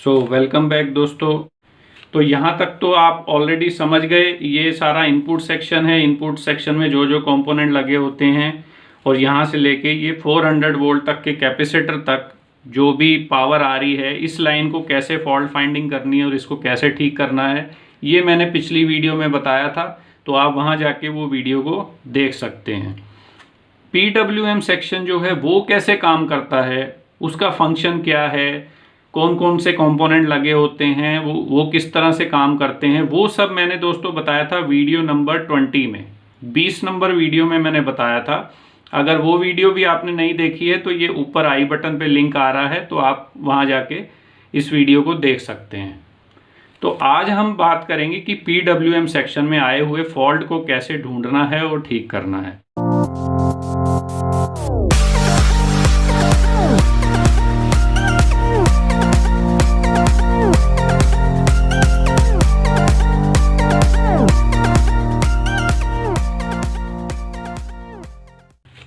Welcome back दोस्तों। तो यहाँ तक तो आप ऑलरेडी समझ गए, ये सारा इनपुट सेक्शन है। इनपुट सेक्शन में जो जो कंपोनेंट लगे होते हैं और यहाँ से लेके ये 400 वोल्ट तक के कैपेसिटर तक जो भी पावर आ रही है, इस लाइन को कैसे फॉल्ट फाइंडिंग करनी है और इसको कैसे ठीक करना है, ये मैंने पिछली वीडियो में बताया था। तो आप वहाँ जाके वो वीडियो को देख सकते हैं। PWM सेक्शन जो है वो कैसे काम करता है, उसका फंक्शन क्या है, कौन कौन से कंपोनेंट लगे होते हैं, वो किस तरह से काम करते हैं, वो सब मैंने दोस्तों बताया था वीडियो नंबर 20 में। 20 नंबर वीडियो में मैंने बताया था। अगर वो वीडियो भी आपने नहीं देखी है तो ये ऊपर आई बटन पे लिंक आ रहा है, तो आप वहां जाके इस वीडियो को देख सकते हैं। तो आज हम बात करेंगे कि PWM सेक्शन में आए हुए फॉल्ट को कैसे ढूंढना है और ठीक करना है।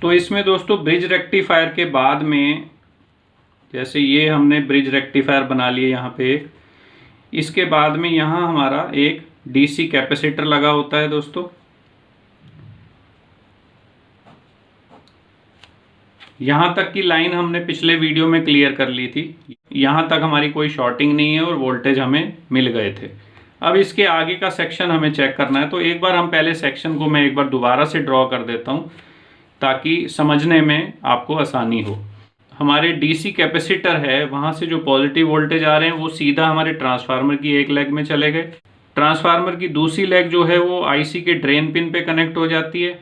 तो इसमें दोस्तों ब्रिज रेक्टिफायर के बाद में, जैसे ये हमने ब्रिज रेक्टिफायर बना लिए यहाँ पे, इसके बाद में यहाँ हमारा एक DC कैपेसिटर लगा होता है दोस्तों। यहाँ तक की लाइन हमने पिछले वीडियो में क्लियर कर ली थी। यहाँ तक हमारी कोई शॉर्टिंग नहीं है और वोल्टेज हमें मिल गए थे। अब इसके आगे का सेक्शन हमें चेक करना है। तो एक बार हम पहले सेक्शन को मैं एक बार दोबारा से ड्रॉ कर देता हूँ ताकि समझने में आपको आसानी हो। हमारे DC कैपेसिटर है, वहाँ से जो पॉजिटिव वोल्टेज आ रहे हैं वो सीधा हमारे ट्रांसफार्मर की एक लेग में चले गए। ट्रांसफार्मर की दूसरी लेग जो है वो IC के ड्रेन पिन पे कनेक्ट हो जाती है।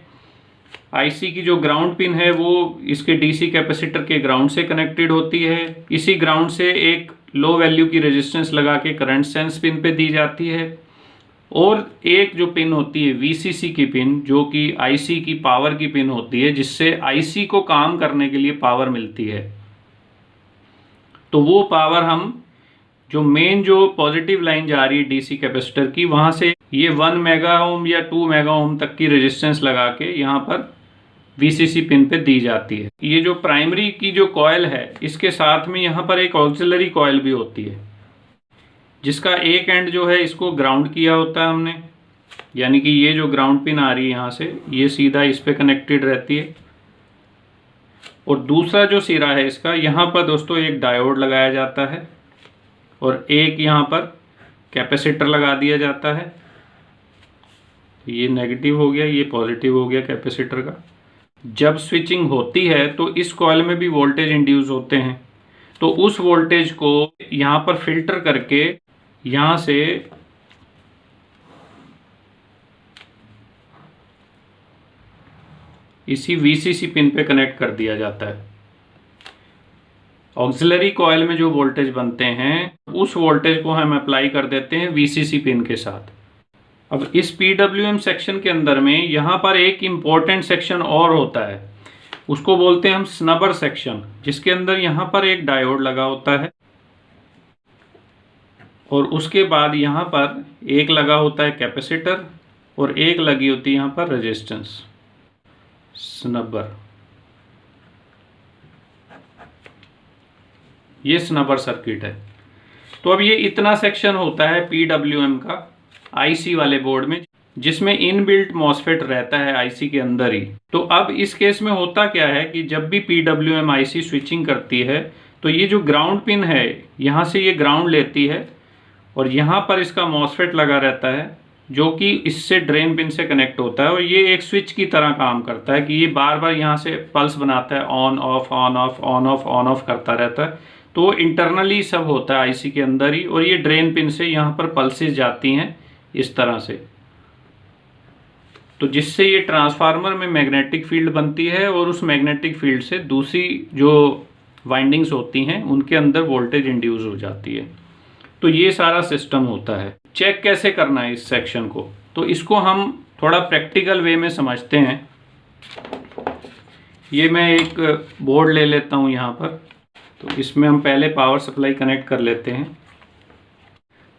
IC की जो ग्राउंड पिन है वो इसके DC कैपेसिटर के ग्राउंड से कनेक्टेड होती है। इसी ग्राउंड से एक लो वैल्यू की रेजिस्टेंस लगा के करंट सेंस पिन पे दी जाती है। और एक जो पिन होती है VCC की पिन, जो कि IC की पावर की पिन होती है, जिससे IC को काम करने के लिए पावर मिलती है। तो वो पावर हम जो मेन जो पॉजिटिव लाइन जा रही है DC कैपेसिटर की, वहां से ये 1 मेगा ओम या 2 मेगा ओम तक की रेजिस्टेंस लगा के यहाँ पर VCC पिन पे दी जाती है। ये जो प्राइमरी की जो कॉइल है, इसके साथ में यहाँ पर एक ऑक्सिलरी कॉइल भी होती है, जिसका एक एंड जो है इसको ग्राउंड किया होता है हमने, यानी कि ये जो ग्राउंड पिन आ रही है यहाँ से, ये सीधा इस पे कनेक्टेड रहती है। और दूसरा जो सिरा है इसका, यहाँ पर दोस्तों एक डायोड लगाया जाता है और एक यहाँ पर कैपेसिटर लगा दिया जाता है। ये नेगेटिव हो गया, ये पॉजिटिव हो गया कैपेसिटर का। जब स्विचिंग होती है तो इस कॉइल में भी वोल्टेज इंड्यूस होते हैं, तो उस वोल्टेज को यहाँ पर फिल्टर करके यहाँ से इसी VCC पिन पे कनेक्ट कर दिया जाता है। ऑक्सिलरी कॉइल में जो वोल्टेज बनते हैं, उस वोल्टेज को हम अप्लाई कर देते हैं VCC पिन के साथ। अब इस PWM सेक्शन के अंदर में यहाँ पर एक इम्पोर्टेंट सेक्शन और होता है, उसको बोलते हैं हम स्नबर सेक्शन, जिसके अंदर यहाँ पर एक डायोड लगा होता है और उसके बाद यहाँ पर एक लगा होता है कैपेसिटर और एक लगी होती है यहाँ पर रेजिस्टेंस। स्नबर, ये स्नबर सर्किट है। तो अब ये इतना सेक्शन होता है PWM का IC वाले बोर्ड में, जिसमें इनबिल्ट मॉसफेट रहता है IC के अंदर ही। तो अब इस केस में होता क्या है कि जब भी PWM IC स्विचिंग करती है तो ये जो ग्राउंड पिन है, यहाँ से ये ग्राउंड लेती है और यहाँ पर इसका मॉसफेट लगा रहता है, जो कि इससे ड्रेन पिन से कनेक्ट होता है। और ये एक स्विच की तरह काम करता है कि ये बार बार यहाँ से पल्स बनाता है, on off on off on off on off करता रहता है। तो इंटरनली सब होता है IC के अंदर ही, और ये ड्रेन पिन से यहाँ पर पल्सेस जाती हैं इस तरह से, तो जिससे ये ट्रांसफार्मर में मैग्नेटिक फील्ड बनती है और उस मैग्नेटिक फील्ड से दूसरी जो वाइंडिंग्स होती हैं उनके अंदर वोल्टेज इंड्यूस हो जाती है। तो ये सारा सिस्टम होता है। चेक कैसे करना है इस सेक्शन को, तो इसको हम थोड़ा प्रैक्टिकल वे में समझते हैं। ये मैं एक बोर्ड ले लेता हूँ यहाँ पर, तो इसमें हम पहले पावर सप्लाई कनेक्ट कर लेते हैं।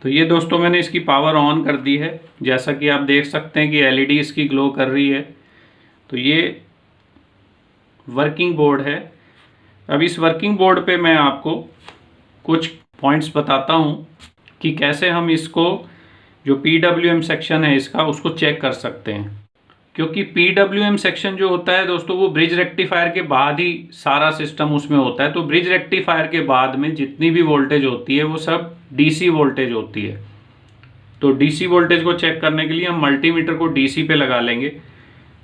तो ये दोस्तों मैंने इसकी पावर ऑन कर दी है, जैसा कि आप देख सकते हैं कि LED इसकी ग्लो कर रही है। तो ये वर्किंग बोर्ड है। अब इस वर्किंग बोर्ड पे मैं आपको कुछ पॉइंट्स बताता हूँ कि कैसे हम इसको जो PWM सेक्शन है इसका उसको चेक कर सकते हैं। क्योंकि PWM सेक्शन जो होता है दोस्तों वो ब्रिज रेक्टिफायर के बाद ही सारा सिस्टम उसमें होता है। तो ब्रिज रेक्टिफायर के बाद में जितनी भी वोल्टेज होती है वो सब DC वोल्टेज होती है। तो DC वोल्टेज को चेक करने के लिए हम मल्टीमीटर को DC पे लगा लेंगे।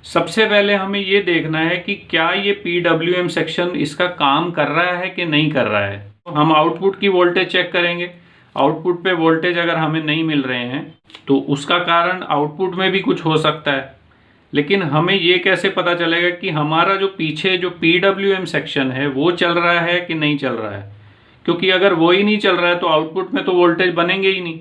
सबसे पहले हमें ये देखना है कि क्या ये PWM सेक्शन इसका काम कर रहा है कि नहीं कर रहा है। तो हम आउटपुट की वोल्टेज चेक करेंगे। आउटपुट पे वोल्टेज अगर हमें नहीं मिल रहे हैं तो उसका कारण आउटपुट में भी कुछ हो सकता है। लेकिन हमें ये कैसे पता चलेगा कि हमारा जो पीछे जो PWM सेक्शन है वो चल रहा है कि नहीं चल रहा है। क्योंकि अगर वो ही नहीं चल रहा है तो आउटपुट में तो वोल्टेज बनेंगे ही नहीं।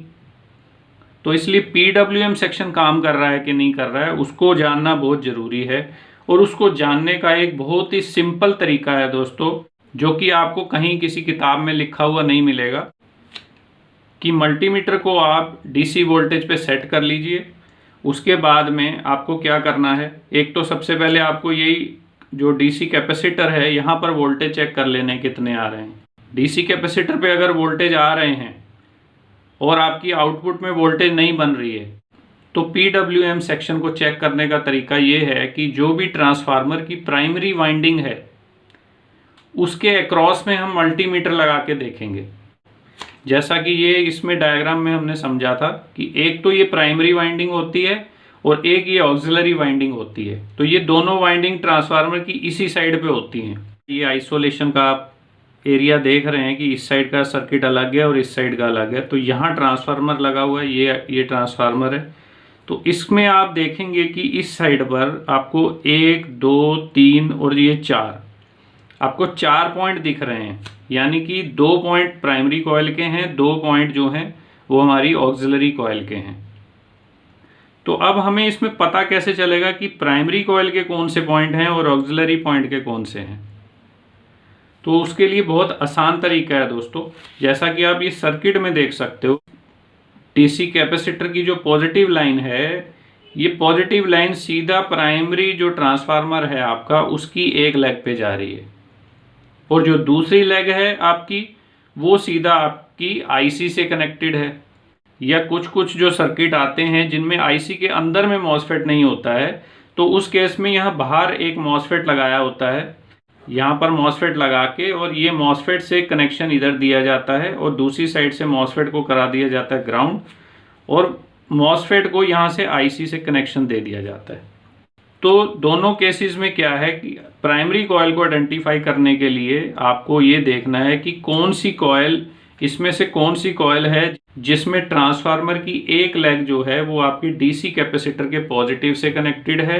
तो इसलिए PWM सेक्शन काम कर रहा है कि नहीं कर रहा है उसको जानना बहुत ज़रूरी है। और उसको जानने का एक बहुत ही सिंपल तरीका है दोस्तों, जो कि आपको कहीं किसी किताब में लिखा हुआ नहीं मिलेगा, कि मल्टीमीटर को आप DC वोल्टेज पे सेट कर लीजिए। उसके बाद में आपको क्या करना है, एक तो सबसे पहले आपको यही जो DC कैपेसिटर है यहाँ पर वोल्टेज चेक कर लेने कितने आ रहे हैं। DC कैपेसिटर पे अगर वोल्टेज आ रहे हैं और आपकी आउटपुट में वोल्टेज नहीं बन रही है तो PWM सेक्शन को चेक करने का तरीका ये है कि जो भी ट्रांसफार्मर की प्राइमरी वाइंडिंग है उसके अक्रॉस में हम मल्टीमीटर लगा के देखेंगे। जैसा कि ये इसमें डायग्राम में हमने समझा था कि एक तो ये प्राइमरी वाइंडिंग होती है और एक ये ऑक्सिलरी वाइंडिंग होती है। तो ये दोनों वाइंडिंग ट्रांसफार्मर की इसी साइड पे होती हैं। ये आइसोलेशन का आप एरिया देख रहे हैं कि इस साइड का सर्किट अलग है और इस साइड का अलग है। तो यहाँ ट्रांसफार्मर लगा हुआ है, ये ट्रांसफार्मर है। तो इसमें आप देखेंगे कि इस साइड पर आपको 1 2 3 और ये 4 आपको 4 पॉइंट दिख रहे हैं। यानी कि 2 पॉइंट प्राइमरी कॉइल के हैं, 2 पॉइंट जो हैं वो हमारी ऑक्सिलरी कॉइल के हैं। तो अब हमें इसमें पता कैसे चलेगा कि प्राइमरी कॉइल के कौन से पॉइंट हैं और ऑक्सिलरी पॉइंट के कौन से हैं। तो उसके लिए बहुत आसान तरीका है दोस्तों। जैसा कि आप इस सर्किट में देख सकते हो, DC कैपेसिटर की जो पॉजिटिव लाइन है, ये पॉजिटिव लाइन सीधा प्राइमरी जो ट्रांसफार्मर है आपका उसकी एक लेग पे जा रही है और जो दूसरी लेग है आपकी वो सीधा आपकी IC से कनेक्टेड है। या कुछ जो सर्किट आते हैं जिनमें IC के अंदर में मॉसफेट नहीं होता है तो उस केस में यहाँ बाहर एक मॉसफेट लगाया होता है। यहाँ पर मॉसफेट लगा के और ये मॉसफेट से कनेक्शन इधर दिया जाता है और दूसरी साइड से मॉसफेट को करा दिया जाता है ग्राउंड और मॉसफेट को यहाँ से IC से कनेक्शन दे दिया जाता है। तो दोनों केसेस में क्या है कि प्राइमरी कॉइल को आइडेंटिफाई करने के लिए आपको ये देखना है कि कौन सी कॉइल, इसमें से कौन सी कॉइल है जिसमें ट्रांसफार्मर की एक लेग जो है वो आपकी DC कैपेसिटर के पॉजिटिव से कनेक्टेड है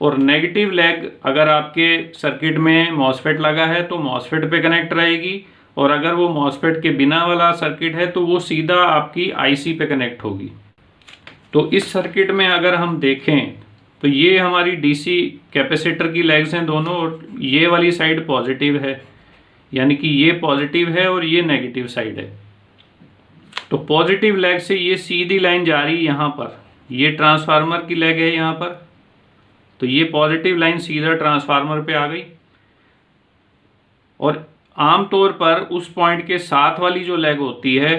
और नेगेटिव लेग अगर आपके सर्किट में मॉसफेट लगा है तो मॉसफेट पे कनेक्ट रहेगी और अगर वो मॉसफेट के बिना वाला सर्किट है तो वो सीधा आपकी IC पे कनेक्ट होगी। तो इस सर्किट में अगर हम देखें तो ये हमारी DC कैपेसिटर की लेग्स हैं दोनों और ये वाली साइड पॉजिटिव है, यानी कि ये पॉजिटिव है और ये नेगेटिव साइड है। तो पॉजिटिव लेग से ये सीधी लाइन जा रही है यहाँ पर, ये ट्रांसफार्मर की लेग है यहाँ पर, तो ये पॉजिटिव लाइन सीधा ट्रांसफार्मर पे आ गई। और आमतौर पर उस पॉइंट के साथ वाली जो लेग होती है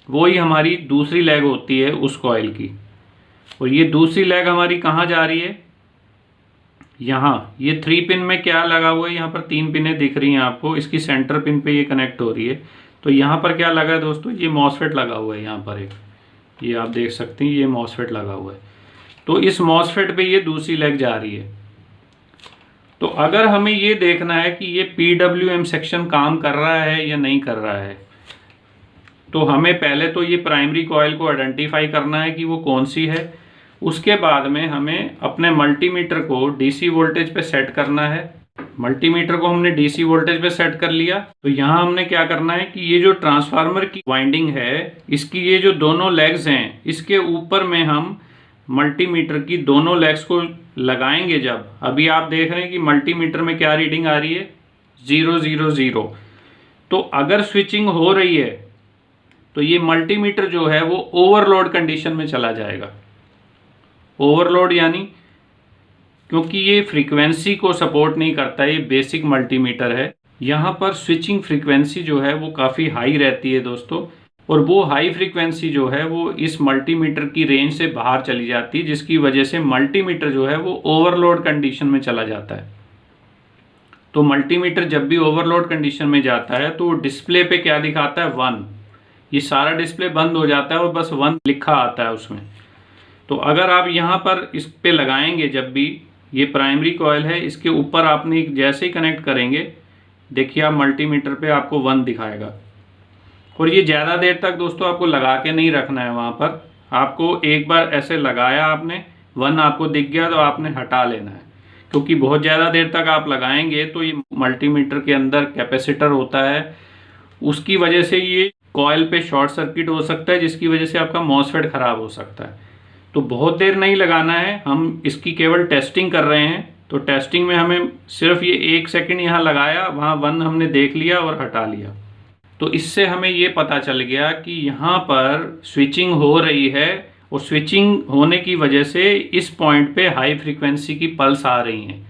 वो ही हमारी दूसरी लेग होती है उस कॉइल की। और ये दूसरी लेग हमारी कहाँ जा रही है, यहाँ ये 3 पिन में क्या लगा हुआ है, यहाँ पर 3 पिनें दिख रही हैं आपको, इसकी सेंटर पिन पे ये कनेक्ट हो रही है। तो यहाँ पर क्या लगा है दोस्तों, ये मॉसफेट लगा हुआ है यहाँ पर एक, ये आप देख सकते हैं ये मॉसफेट लगा हुआ है। तो इस मॉसफेट पे ये दूसरी लेग जा रही है। तो अगर हमें ये देखना है कि ये PWM सेक्शन काम कर रहा है या नहीं कर रहा है तो हमें पहले तो ये प्राइमरी कॉइल को आइडेंटिफाई करना है कि वो कौन सी है। उसके बाद में हमें अपने मल्टीमीटर को DC वोल्टेज पे सेट करना है। मल्टीमीटर को हमने DC वोल्टेज पे सेट कर लिया। तो यहाँ हमने क्या करना है कि ये जो ट्रांसफार्मर की वाइंडिंग है इसकी ये जो दोनों लेग्स हैं इसके ऊपर में हम मल्टीमीटर की दोनों लेग्स को लगाएंगे। जब अभी आप देख रहे हैं कि मल्टीमीटर में क्या रीडिंग आ रही है, 0 0 0। तो अगर स्विचिंग हो रही है तो ये मल्टीमीटर जो है वो ओवरलोड कंडीशन में चला जाएगा। ओवरलोड यानी क्योंकि ये फ्रीक्वेंसी को सपोर्ट नहीं करता, ये बेसिक मल्टीमीटर है यहाँ पर स्विचिंग फ्रीक्वेंसी जो है वो काफ़ी हाई रहती है दोस्तों, और वो हाई फ्रीक्वेंसी जो है वो इस मल्टीमीटर की रेंज से बाहर चली जाती है, जिसकी वजह से मल्टीमीटर जो है वो ओवरलोड कंडीशन में चला जाता है। तो मल्टीमीटर जब भी ओवरलोड कंडीशन में जाता है तो डिस्प्ले पे क्या दिखाता है, 1। ये सारा डिस्प्ले बंद हो जाता है और बस 1 लिखा आता है उसमें। तो अगर आप यहाँ पर इस पे लगाएंगे, जब भी ये प्राइमरी कॉइल है, इसके ऊपर आपने जैसे ही कनेक्ट करेंगे, देखिए आप मल्टीमीटर पे आपको 1 दिखाएगा। और ये ज़्यादा देर तक दोस्तों आपको लगा के नहीं रखना है। वहाँ पर आपको एक बार ऐसे लगाया आपने, 1 आपको दिख गया तो आपने हटा लेना है, क्योंकि बहुत ज़्यादा देर तक आप लगाएंगे तो ये मल्टीमीटर के अंदर कैपेसिटर होता है, उसकी वजह से ये कॉइल पे शॉर्ट सर्किट हो सकता है, जिसकी वजह से आपका मॉसफेट ख़राब हो सकता है। तो बहुत देर नहीं लगाना है, हम इसकी केवल टेस्टिंग कर रहे हैं। तो टेस्टिंग में हमें सिर्फ ये 1 सेकंड यहाँ लगाया, वहाँ 1 हमने देख लिया और हटा लिया। तो इससे हमें ये पता चल गया कि यहाँ पर स्विचिंग हो रही है, और स्विचिंग होने की वजह से इस पॉइंट पे हाई फ्रीक्वेंसी की पल्स आ रही हैं,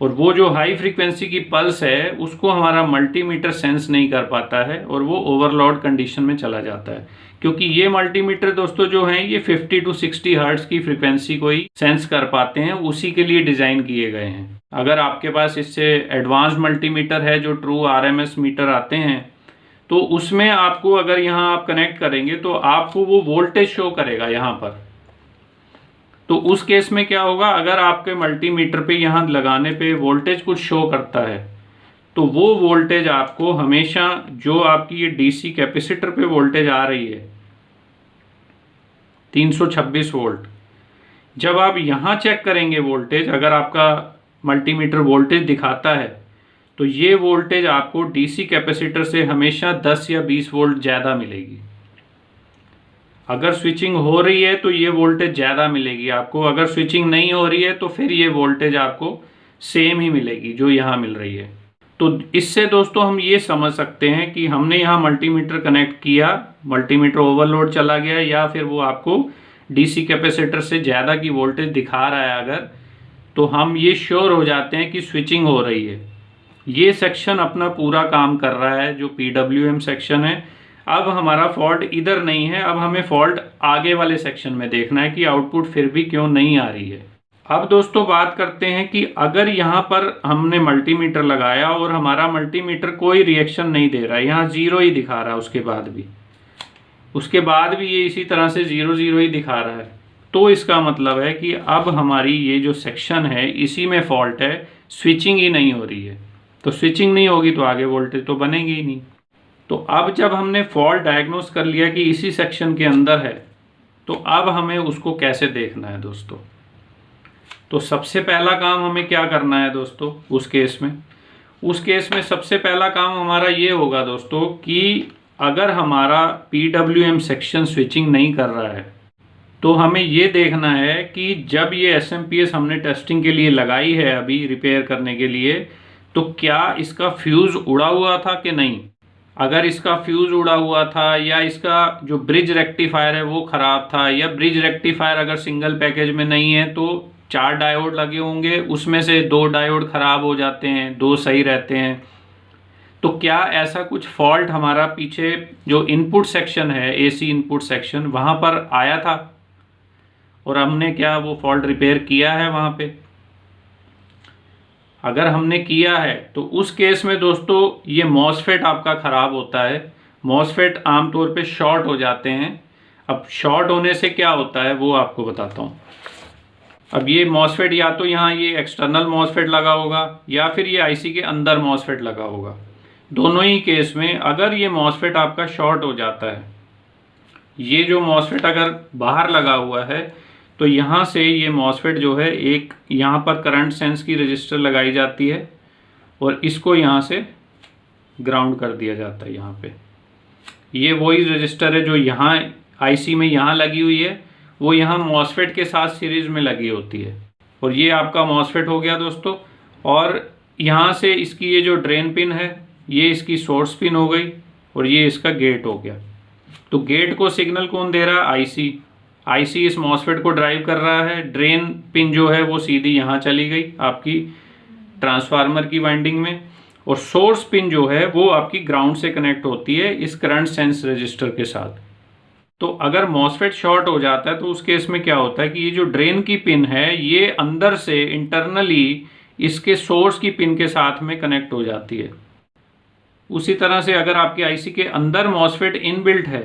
और वो जो हाई फ्रीक्वेंसी की पल्स है उसको हमारा मल्टीमीटर सेंस नहीं कर पाता है, और वो ओवरलोड कंडीशन में चला जाता है। क्योंकि ये मल्टीमीटर दोस्तों जो हैं ये 50 to 60 हर्ट्ज की फ्रीक्वेंसी को ही सेंस कर पाते हैं, उसी के लिए डिज़ाइन किए गए हैं। अगर आपके पास इससे एडवांस मल्टीमीटर है जो ट्रू RMS मीटर आते हैं, तो उसमें आपको अगर यहाँ आप कनेक्ट करेंगे तो आपको वो वोल्टेज शो करेगा यहाँ पर। तो उस केस में क्या होगा, अगर आपके मल्टीमीटर पे यहाँ लगाने पे वोल्टेज कुछ शो करता है, तो वो वोल्टेज आपको हमेशा, जो आपकी ये DC कैपेसिटर पे वोल्टेज आ रही है 326 वोल्ट, जब आप यहाँ चेक करेंगे वोल्टेज, अगर आपका मल्टीमीटर वोल्टेज दिखाता है, तो ये वोल्टेज आपको DC कैपेसिटर से हमेशा 10 या 20 वोल्ट ज़्यादा मिलेगी। अगर स्विचिंग हो रही है तो ये वोल्टेज ज़्यादा मिलेगी आपको, अगर स्विचिंग नहीं हो रही है तो फिर ये वोल्टेज आपको सेम ही मिलेगी जो यहाँ मिल रही है। तो इससे दोस्तों हम ये समझ सकते हैं कि हमने यहाँ मल्टीमीटर कनेक्ट किया, मल्टीमीटर ओवरलोड चला गया, या फिर वो आपको DC कैपेसिटर से ज़्यादा की वोल्टेज दिखा रहा है अगर, तो हम ये श्योर हो जाते हैं कि स्विचिंग हो रही है। ये सेक्शन अपना पूरा काम कर रहा है, जो PWM सेक्शन है। अब हमारा फॉल्ट इधर नहीं है, अब हमें फॉल्ट आगे वाले सेक्शन में देखना है कि आउटपुट फिर भी क्यों नहीं आ रही है। अब दोस्तों बात करते हैं कि अगर यहाँ पर हमने मल्टीमीटर लगाया और हमारा मल्टीमीटर कोई रिएक्शन नहीं दे रहा है, यहाँ 0 ही दिखा रहा है, उसके बाद भी ये इसी तरह से 0 0 ही दिखा रहा है, तो इसका मतलब है कि अब हमारी ये जो सेक्शन है इसी में फॉल्ट है, स्विचिंग ही नहीं हो रही है। तो स्विचिंग नहीं होगी तो आगे वोल्टेज तो बनेगी ही नहीं। तो अब जब हमने फॉल्ट डायग्नोस कर लिया कि इसी सेक्शन के अंदर है, तो अब हमें उसको कैसे देखना है दोस्तों। तो सबसे पहला काम हमें क्या करना है दोस्तों, उस केस में सबसे पहला काम हमारा ये होगा दोस्तों कि अगर हमारा PWM सेक्शन स्विचिंग नहीं कर रहा है, तो हमें ये देखना है कि जब ये SMPS हमने टेस्टिंग के लिए लगाई है अभी रिपेयर करने के लिए, तो क्या इसका फ्यूज़ उड़ा हुआ था कि नहीं। अगर इसका फ्यूज़ उड़ा हुआ था, या इसका जो ब्रिज रेक्टिफायर है वो ख़राब था, या ब्रिज रेक्टिफायर अगर सिंगल पैकेज में नहीं है तो 4 डायोड लगे होंगे, उसमें से 2 डायोड ख़राब हो जाते हैं, 2 सही रहते हैं, तो क्या ऐसा कुछ फॉल्ट हमारा पीछे जो इनपुट सेक्शन है, AC इनपुट सेक्शन, वहाँ पर आया था और हमने क्या वो फॉल्ट रिपेयर किया है वहाँ पे। अगर हमने किया है तो उस केस में दोस्तों ये मॉसफेट आपका ख़राब होता है। मॉसफेट आमतौर पे शॉर्ट हो जाते हैं। अब शॉर्ट होने से क्या होता है वो आपको बताता हूँ। अब ये मॉसफेट या तो यहाँ ये एक्सटर्नल मॉसफेट लगा होगा, या फिर ये IC के अंदर मॉसफेट लगा होगा। दोनों ही केस में अगर ये मॉसफेट आपका शॉर्ट हो जाता है, ये जो मॉसफेट अगर बाहर लगा हुआ है, तो यहाँ से ये मॉसफेट जो है, एक यहाँ पर करंट सेंस की रजिस्टर लगाई जाती है और इसको यहाँ से ग्राउंड कर दिया जाता है। यहाँ पे ये वही रजिस्टर है जो यहाँ IC में यहाँ लगी हुई है, वो यहाँ मॉसफेट के साथ सीरीज में लगी होती है। और ये आपका मॉसफेट हो गया दोस्तों। और यहाँ से इसकी ये जो ड्रेन पिन है, ये इसकी सोर्स पिन हो गई, और ये इसका गेट हो गया। तो गेट को सिग्नल कौन दे रहा है? IC इस मॉसफेट को ड्राइव कर रहा है। ड्रेन पिन जो है वो सीधी यहाँ चली गई आपकी ट्रांसफार्मर की वाइंडिंग में, और सोर्स पिन जो है वो आपकी ग्राउंड से कनेक्ट होती है इस करंट सेंस रजिस्टर के साथ। तो अगर मॉसफेट शॉर्ट हो जाता है तो उस केस में क्या होता है कि ये जो ड्रेन की पिन है ये अंदर से इंटरनली इसके सोर्स की पिन के साथ में कनेक्ट हो जाती है। उसी तरह से अगर आपकी आईसी के अंदर मॉसफेट इनबिल्ट है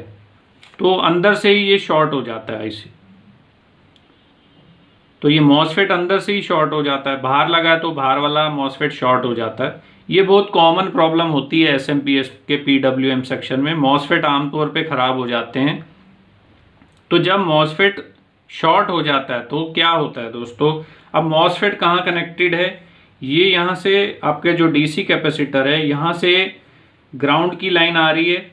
तो अंदर से ही ये शॉर्ट हो जाता है आईसी। तो ये मॉसफेट अंदर से ही शॉर्ट हो जाता है, बाहर लगा है तो बाहर वाला मॉसफेट शॉर्ट हो जाता है। ये बहुत कॉमन प्रॉब्लम होती है एसएमपीएस के पीडब्ल्यूएम सेक्शन में, मॉसफेट आमतौर पे ख़राब हो जाते हैं। तो जब मॉसफेट शॉर्ट हो जाता है तो क्या होता है दोस्तों, अब मॉसफेट कहाँ कनेक्टेड है, ये यहाँ से आपके जो डीसी कैपेसिटर है यहाँ से ग्राउंड की लाइन आ रही है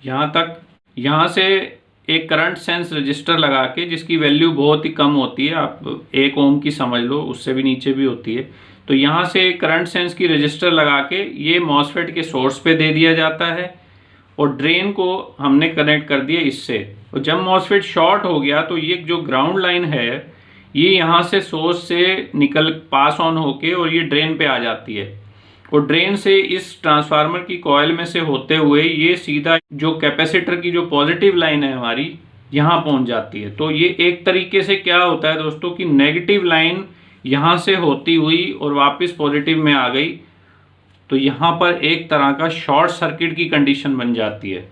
यहाँ तक, यहाँ से एक करंट सेंस रजिस्टर लगा के जिसकी वैल्यू बहुत ही कम होती है, आप 1 ओम की समझ लो, उससे भी नीचे भी होती है। तो यहाँ से करंट सेंस की रजिस्टर लगा के ये मॉसफेट के सोर्स पे दे दिया जाता है और ड्रेन को हमने कनेक्ट कर दिया इससे। और जब मॉसफेट शॉर्ट हो गया तो ये जो ग्राउंड लाइन है ये यहाँ से सोर्स से निकल पास ऑन होके और ये ड्रेन पे आ जाती है और ड्रेन से इस ट्रांसफार्मर की कॉइल में से होते हुए ये सीधा जो कैपेसिटर की जो पॉजिटिव लाइन है हमारी यहाँ पहुँच जाती है। तो ये एक तरीके से क्या होता है दोस्तों कि नेगेटिव लाइन यहाँ से होती हुई और वापस पॉजिटिव में आ गई, तो यहाँ पर एक तरह का शॉर्ट सर्किट की कंडीशन बन जाती है।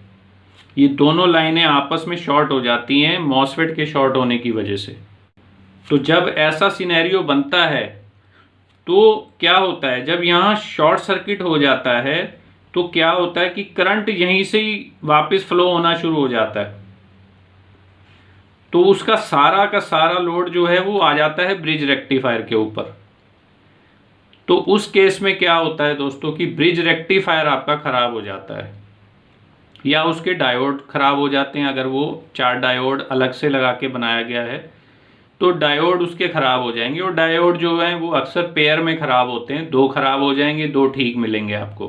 ये दोनों लाइनें आपस में शॉर्ट हो जाती हैं मॉसफेट के शॉर्ट होने की वजह से। तो जब ऐसा सिनेरियो बनता है तो क्या होता है, जब यहाँ शॉर्ट सर्किट हो जाता है तो क्या होता है कि करंट यहीं से ही वापस फ्लो होना शुरू हो जाता है। तो उसका सारा का सारा लोड जो है वो आ जाता है ब्रिज रेक्टिफायर के ऊपर। तो उस केस में क्या होता है दोस्तों कि ब्रिज रेक्टिफायर आपका ख़राब हो जाता है या उसके डायोड ख़राब हो जाते हैं। अगर वो 4 डायोड अलग से लगा के बनाया गया है तो डायोड उसके ख़राब हो जाएंगे और डायोड जो हैं वो अक्सर पेयर में ख़राब होते हैं, 2 ख़राब हो जाएंगे 2 ठीक मिलेंगे आपको।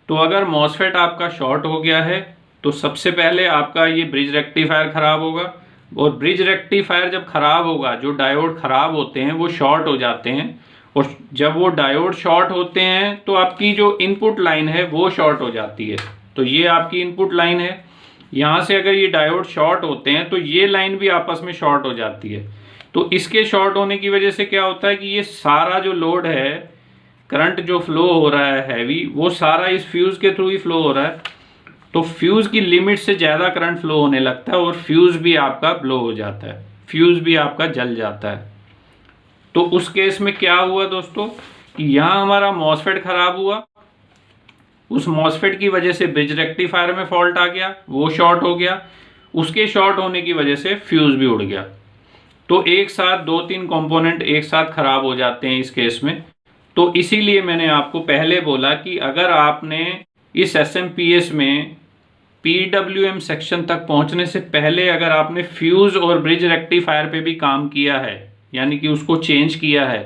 तो अगर मॉसफेट आपका शॉर्ट हो गया है तो सबसे पहले आपका ये ब्रिज रेक्टिफायर ख़राब होगा और ब्रिज रेक्टिफायर जब ख़राब होगा जो डायोड ख़राब होते हैं वो शॉर्ट हो जाते हैं और जब वो डायोड शॉर्ट होते हैं तो आपकी जो इनपुट लाइन है वो शॉर्ट हो जाती है। तो ये आपकी इनपुट लाइन है, यहाँ से अगर ये डायोड शॉर्ट होते हैं तो ये लाइन भी आपस में शॉर्ट हो जाती है। तो इसके शॉर्ट होने की वजह से क्या होता है कि ये सारा जो लोड है, करंट जो फ्लो हो रहा है हैवी, वो सारा इस फ्यूज़ के थ्रू ही फ्लो हो रहा है। तो फ्यूज़ की लिमिट से ज़्यादा करंट फ्लो होने लगता है और फ्यूज़ भी आपका ब्लो हो जाता है, फ्यूज़ भी आपका जल जाता है। तो उस केस में क्या हुआ दोस्तों कि यहाँ हमारा मॉसफेट ख़राब हुआ, उस मॉसफेट की वजह से ब्रिज रेक्टिफायर में फॉल्ट आ गया, वो शॉर्ट हो गया, उसके शॉर्ट होने की वजह से फ्यूज़ भी उड़ गया। तो एक साथ 2-3 कंपोनेंट एक साथ ख़राब हो जाते हैं इस केस में। तो इसीलिए मैंने आपको पहले बोला कि अगर आपने इस एसएमपीएस में पीडब्ल्यूएम सेक्शन तक पहुंचने से पहले अगर आपने फ्यूज़ और ब्रिज रेक्टिफायर पे भी काम किया है, यानी कि उसको चेंज किया है,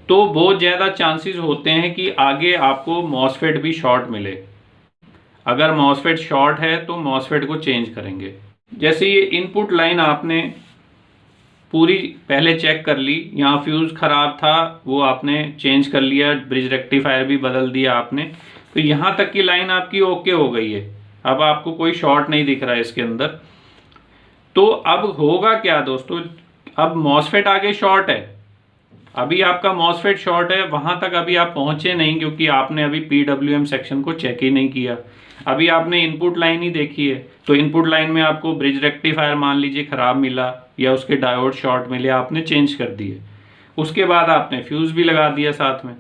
तो बहुत ज़्यादा चांसेस होते हैं कि आगे आपको मॉसफेट भी शॉर्ट मिले। अगर मॉसफेट शॉर्ट है तो मॉसफेट को चेंज करेंगे। जैसे ये इनपुट लाइन आपने पूरी पहले चेक कर ली, यहाँ फ्यूज़ ख़राब था वो आपने चेंज कर लिया, ब्रिज रेक्टिफायर भी बदल दिया आपने, तो यहाँ तक की लाइन आपकी ओके हो गई है। अब आपको कोई शॉर्ट नहीं दिख रहा है इसके अंदर। तो अब होगा क्या दोस्तों, अब मॉसफेट आगे शॉर्ट है, अभी आपका मॉसफेट शॉर्ट है, वहाँ तक अभी आप पहुँचे नहीं क्योंकि आपने अभी पीडब्ल्यूएम सेक्शन को चेक ही नहीं किया। अभी आपने इनपुट लाइन ही देखी है, तो इनपुट लाइन में आपको ब्रिज रेक्टिफायर मान लीजिए ख़राब मिला या उसके डायोड शॉर्ट मिले, आपने चेंज कर दिए। उसके बाद आपने फ्यूज़ भी लगा दिया साथ में।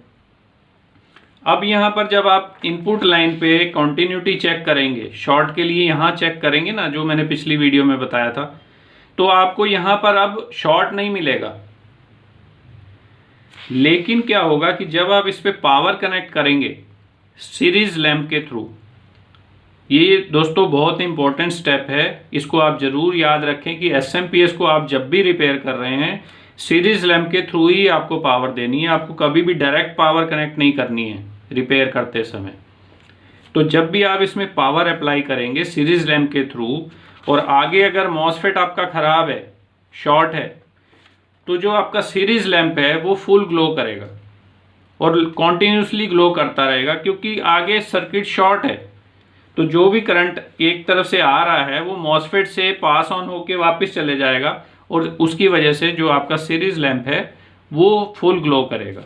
अब यहाँ पर जब आप इनपुट लाइन पे कॉन्टिन्यूटी चेक करेंगे, शॉर्ट के लिए यहाँ चेक करेंगे ना, जो मैंने पिछली वीडियो में बताया था, तो आपको यहाँ पर अब शॉर्ट नहीं मिलेगा। लेकिन क्या होगा कि जब आप इस पे पावर कनेक्ट करेंगे सीरीज लैंप के थ्रू, ये दोस्तों बहुत इंपॉर्टेंट स्टेप है, इसको आप ज़रूर याद रखें कि एसएमपीएस को आप जब भी रिपेयर कर रहे हैं सीरीज लैंप के थ्रू ही आपको पावर देनी है। आपको कभी भी डायरेक्ट पावर कनेक्ट नहीं करनी है रिपेयर करते समय। तो जब भी आप इसमें पावर अप्लाई करेंगे सीरीज लैंप के थ्रू और आगे अगर मॉसफेट आपका ख़राब है, शॉर्ट है, तो जो आपका सीरीज लैंप है वो फुल ग्लो करेगा। और कॉन्टिन्यूसली ग्लो करता रहेगा, क्योंकि आगे सर्किट शॉर्ट है। तो जो भी करंट एक तरफ से आ रहा है वो मॉसफेट से पास ऑन होके वापस चले जाएगा और उसकी वजह से जो आपका सीरीज लैंप है वो फुल ग्लो करेगा।